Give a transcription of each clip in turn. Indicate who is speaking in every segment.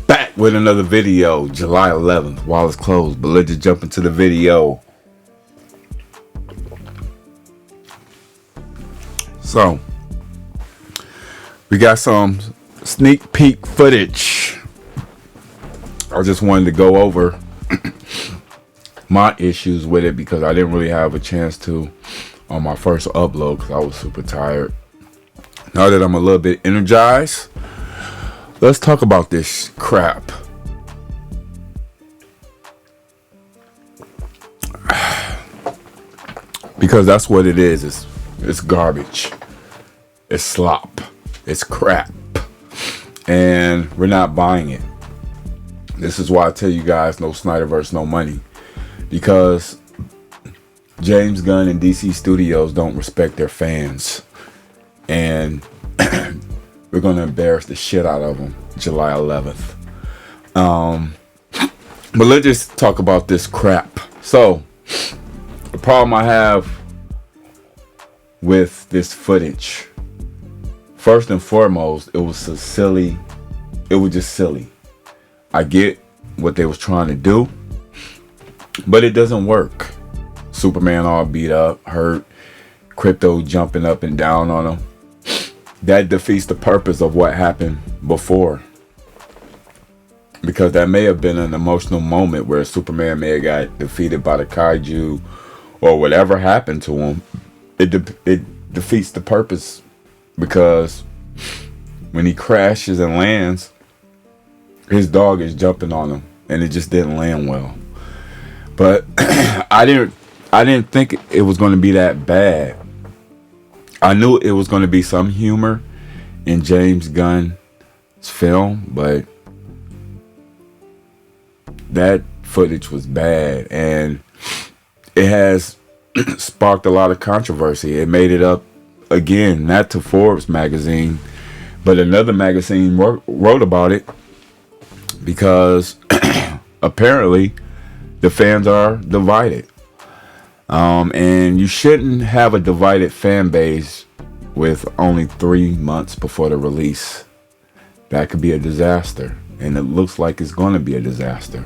Speaker 1: back with another video. July 11th while it's closed, but let's just jump into the video. So we got some sneak peek footage. I just wanted to go over my issues with it because I didn't really have a chance to on my first upload because I was super tired. Now that I'm a little bit energized, let's talk about this crap. Because that's what it is. It's garbage. It's slop. It's crap. And we're not buying it. This is why I tell you guys, no Snyderverse, no money. Because James Gunn and DC Studios don't respect their fans. And we're going to embarrass the shit out of them July 11th. But let's just talk about this crap. So, the problem I have with this footage, first and foremost, it was so silly. It was just silly. I get what they was trying to do, but it doesn't work. Superman all beat up, hurt, Crypto jumping up and down on him. That defeats the purpose of what happened before. Because that may have been an emotional moment where Superman may have got defeated by the kaiju or whatever happened to him. It defeats the purpose, because when he crashes and lands, his dog is jumping on him, and it just didn't land well. But I didn't think it was going to be that bad. I knew it was going to be some humor in James Gunn's film, but that footage was bad, and it has sparked a lot of controversy. It made it up again, not to Forbes magazine, but another magazine wrote about it, because apparently the fans are divided. And you shouldn't have a divided fan base with only 3 months before the release. That could be a disaster, and it looks like it's going to be a disaster,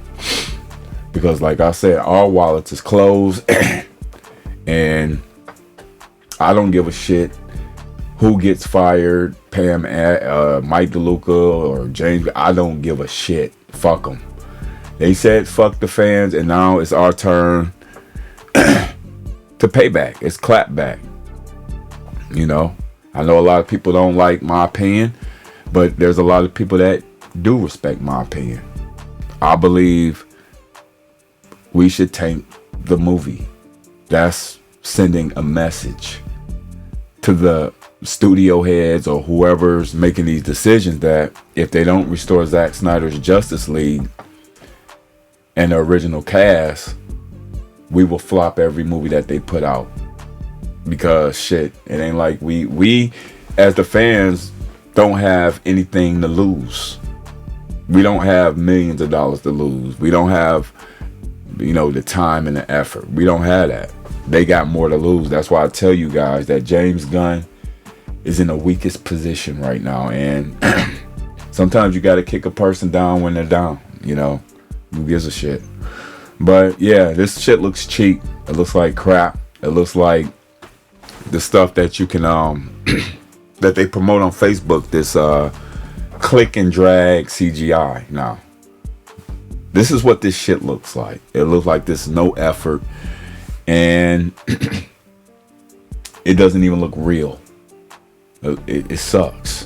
Speaker 1: because like I said, our wallets is closed. And I don't give a shit who gets fired, Mike DeLuca or James. I don't give a shit. Fuck them. They said fuck the fans, and now it's our turn to pay back. It's clap back. You know, I know a lot of people don't like my opinion, but there's a lot of people that do respect my opinion. I believe we should tank the movie. That's sending a message to the studio heads or whoever's making these decisions that if they don't restore Zack Snyder's Justice League and the original cast, we will flop every movie that they put out. Because shit, it ain't like we as the fans don't have anything to lose. We don't have millions of dollars to lose. We don't have, you know, the time and the effort. We don't have that. They got more to lose. That's why I tell you guys that James Gunn is in the weakest position right now. And sometimes you got to kick a person down when they're down. You know, who gives a shit? But yeah, this shit looks cheap. It looks like crap. It looks like the stuff that you can that they promote on Facebook. This click and drag CGI. Now, this is what this shit looks like. It looks like this no effort, and it doesn't even look real. It sucks.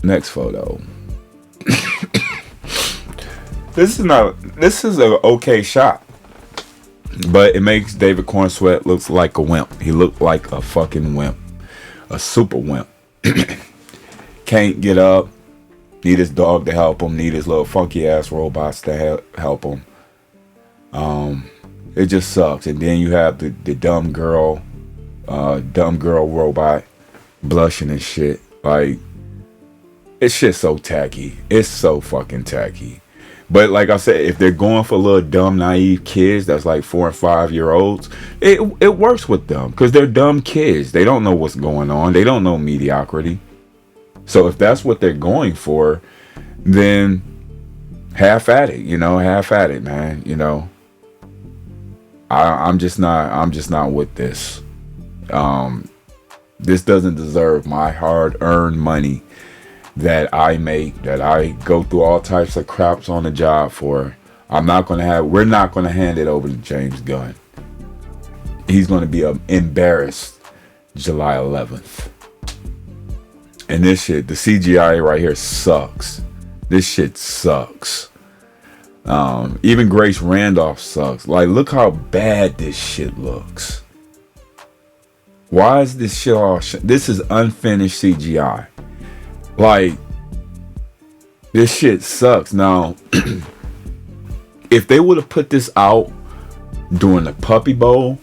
Speaker 1: Next photo. This is an okay shot, but it makes David Cornsweet looks like a wimp. He looked like a fucking wimp, a super wimp. Can't get up. Need his dog to help him. Need his little funky ass robots to help him. It just sucks. And then you have the dumb girl robot blushing and shit. Like, it's shit so tacky. It's so fucking tacky. But like I said, if they're going for little dumb naive kids that's like 4 and 5 year olds, it works with them, because they're dumb kids. They don't know what's going on. They don't know mediocrity. So if that's what they're going for, then half at it, half at it, man. I'm just not with this. This doesn't deserve my hard-earned money that I make, that I go through all types of craps on the job for. We're not going to hand it over to James Gunn. He's going to be embarrassed July 11th. And this shit, the CGI right here sucks. This shit sucks. Even Grace Randolph sucks. Like, look how bad this shit looks. Why is this shit all this is unfinished CGI. Like, this shit sucks. Now, if they would have put this out during the Puppy Bowl,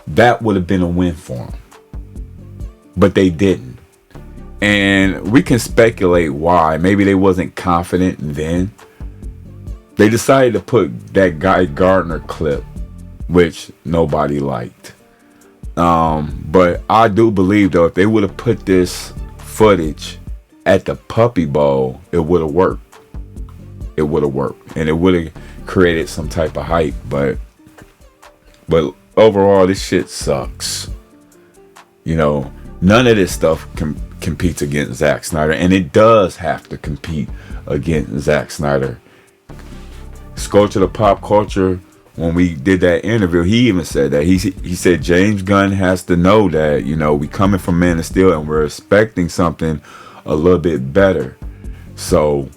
Speaker 1: that would have been a win for them. But they didn't. And we can speculate why. Maybe they wasn't confident then. They decided to put that Guy Gardner clip, which nobody liked. But I do believe, though, if they would have put this footage at the Puppy Bowl, it would have worked. It would have worked. And it would have created some type of hype. But overall, this shit sucks. None of this stuff competes against Zack Snyder. And it does have to compete against Zack Snyder. Sculpture to Pop Culture, when we did that interview, he even said that. He said James Gunn has to know that, we coming from Man of Steel and we're expecting something a little bit better. So,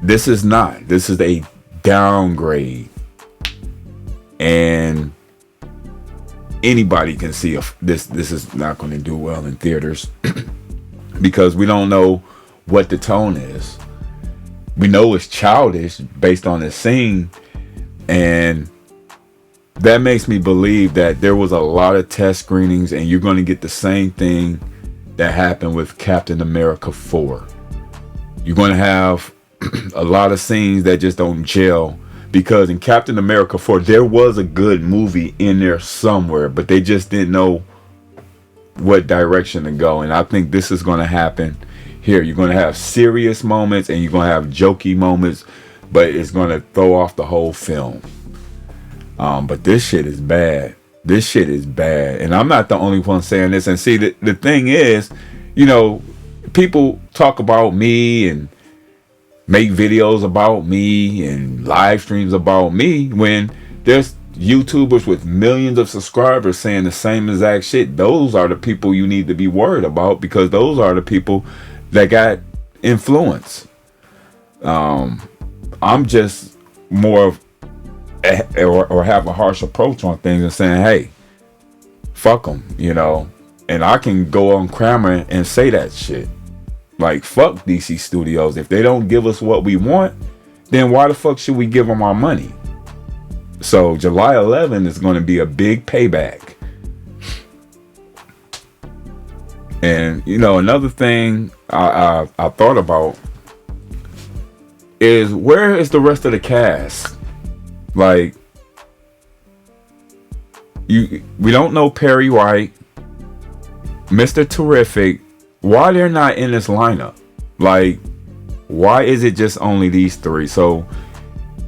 Speaker 1: this is a downgrade. And anybody can see this is not going to do well in theaters because we don't know what the tone is. We know it's childish based on the scene, and that makes me believe that there was a lot of test screenings, and you're going to get the same thing that happened with Captain America 4. You're going to have a lot of scenes that just don't gel, because in Captain America 4 there was a good movie in there somewhere, but they just didn't know what direction to go. And I think this is going to happen here. You're going to have serious moments and you're going to have jokey moments, but it's going to throw off the whole film. But this shit is bad. This shit is bad. And I'm not the only one saying this. And see, the thing is, people talk about me and make videos about me and live streams about me when there's YouTubers with millions of subscribers saying the same exact shit. Those are the people you need to be worried about, because those are the people that got influence. I'm just more of or have a harsh approach on things and saying, hey, fuck them, and I can go on camera and say that shit. Like, fuck DC Studios. If they don't give us what we want, then why the fuck should we give them our money? So July 11th is going to be a big payback. And another thing I thought about is, where is the rest of the cast? Like, we don't know Perry White, Mr. Terrific. Why they're not in this lineup? Like, why is it just only these three? So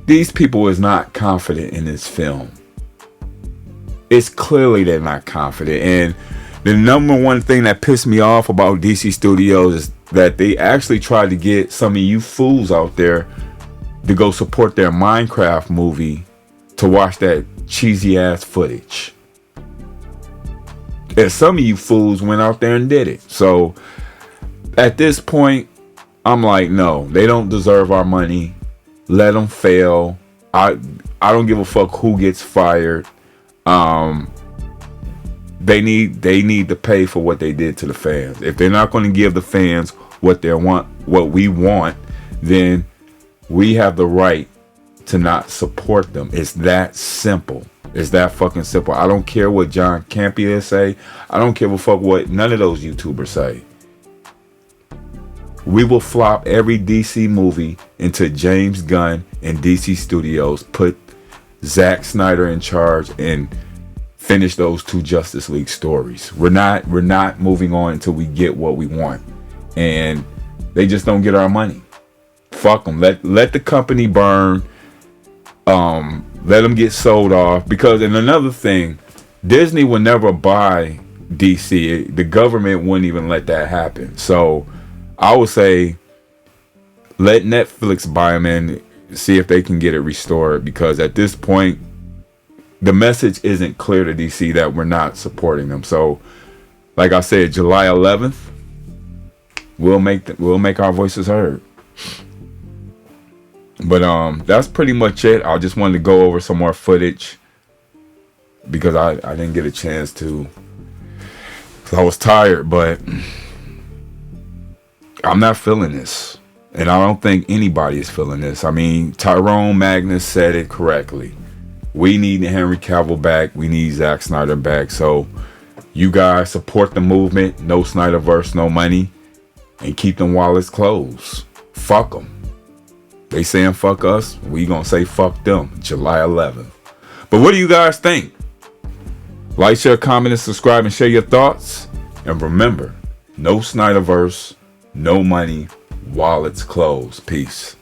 Speaker 1: these people is not confident in this film. It's clearly they're not confident. And the number one thing that pissed me off about DC Studios is that they actually tried to get some of you fools out there to go support their Minecraft movie to watch that cheesy ass footage. And some of you fools went out there and did it. So at this point, I'm like, no, they don't deserve our money. Let them fail. I don't give a fuck who gets fired. They need to pay for what they did to the fans. If they're not going to give the fans what we want, then we have the right to not support them. It's that simple. It's that fucking simple. I don't care what John Campea say. I don't give a fuck what none of those YouTubers say. We will flop every DC movie into James Gunn and DC Studios. Put Zack Snyder in charge and finish those 2 Justice League stories. We're not moving on until we get what we want. And they just don't get our money. Fuck them. Let the company burn. Let them get sold off. Because, and another thing, Disney will never buy DC. The government wouldn't even let that happen. So I would say let Netflix buy them and see if they can get it restored. Because at this point, the message isn't clear to DC that we're not supporting them. So, like I said, July 11th, we'll make our voices heard. But that's pretty much it. I just wanted to go over some more footage because I didn't get a chance to. Cause I was tired, but I'm not feeling this, and I don't think anybody is feeling this. I mean, Tyrone Magnus said it correctly. We need Henry Cavill back. We need Zack Snyder back. So you guys support the movement. No Snyderverse, no money, and keep them wallets closed. Fuck them. They saying fuck us. We gonna say fuck them. July 11th. But what do you guys think? Like, share, comment, and subscribe, and share your thoughts. And remember, no Snyderverse, no money, wallets closed. Peace.